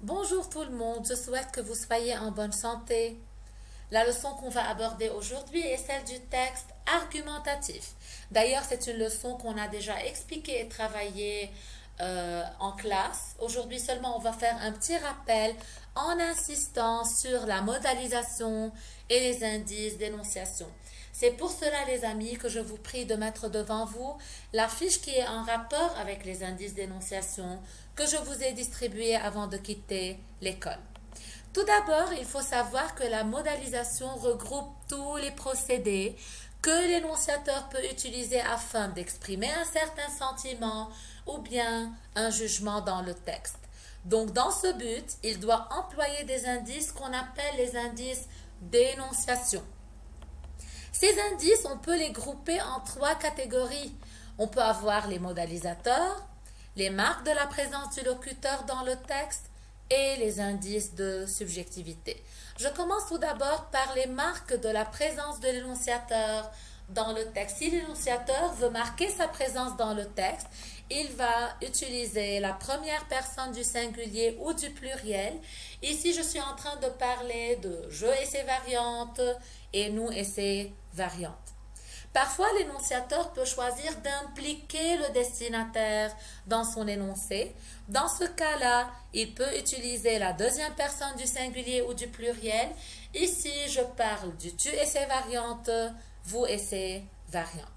Bonjour tout le monde, je souhaite que vous soyez en bonne santé. La leçon qu'on va aborder aujourd'hui est celle du texte argumentatif. D'ailleurs, c'est une leçon qu'on a déjà expliquée et travaillée en classe. Aujourd'hui seulement, on va faire un petit rappel en insistant sur la modalisation et les indices d'énonciation. C'est pour cela, les amis, que je vous prie de mettre devant vous la fiche qui est en rapport avec les indices d'énonciation que je vous ai distribuée avant de quitter l'école. Tout d'abord, il faut savoir que la modalisation regroupe tous les procédés que l'énonciateur peut utiliser afin d'exprimer un certain sentiment ou bien un jugement dans le texte. Donc, dans ce but, il doit employer des indices qu'on appelle les indices d'énonciation. Ces indices, on peut les grouper en trois catégories. On peut avoir les modalisateurs, les marques de la présence du locuteur dans le texte et les indices de subjectivité. Je commence tout d'abord par les marques de la présence de l'énonciateur dans le texte. Si l'énonciateur veut marquer sa présence dans le texte, il va utiliser la première personne du singulier ou du pluriel. Ici, je suis en train de parler de je et ses variantes et nous et ses variantes. Parfois, l'énonciateur peut choisir d'impliquer le destinataire dans son énoncé. Dans ce cas-là, il peut utiliser la deuxième personne du singulier ou du pluriel. Ici, je parle du tu et ses variantes, vous et ses variantes.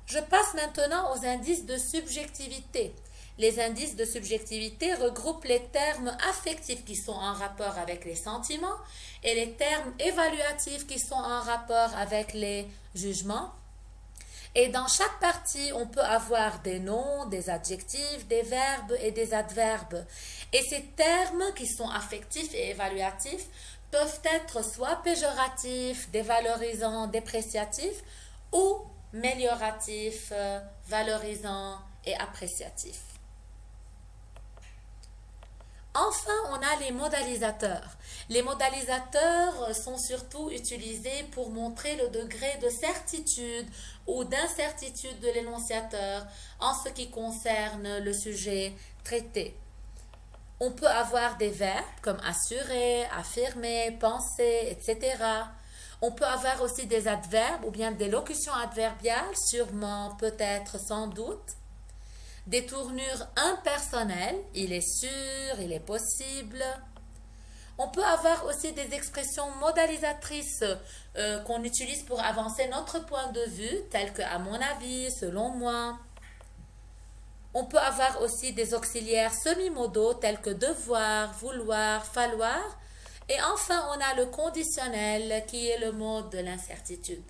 Je passe maintenant aux indices de subjectivité. Les indices de subjectivité regroupent les termes affectifs qui sont en rapport avec les sentiments et les termes évaluatifs qui sont en rapport avec les jugements. Et dans chaque partie, on peut avoir des noms, des adjectifs, des verbes et des adverbes. Et ces termes qui sont affectifs et évaluatifs peuvent être soit péjoratifs, dévalorisants, dépréciatifs ou mélioratifs, valorisants et appréciatifs. Enfin, on a les modalisateurs. Les modalisateurs sont surtout utilisés pour montrer le degré de certitude ou d'incertitude de l'énonciateur en ce qui concerne le sujet traité. On peut avoir des verbes comme assurer, affirmer, penser, etc. On peut avoir aussi des adverbes ou bien des locutions adverbiales, sûrement, peut-être, sans doute. Des tournures impersonnelles, il est sûr, il est possible. On peut avoir aussi des expressions modalisatrices qu'on utilise pour avancer notre point de vue, telles que à mon avis, selon moi. On peut avoir aussi des auxiliaires semi-modaux tels que devoir, vouloir, falloir. Et enfin, on a le conditionnel qui est le mode de l'incertitude.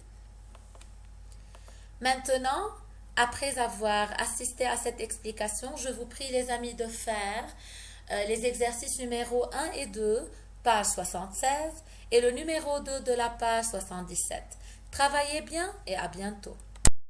Maintenant, après avoir assisté à cette explication, je vous prie les amis de faire les exercices numéro 1 et 2, page 76, et le numéro 2 de la page 77. Travaillez bien et à bientôt.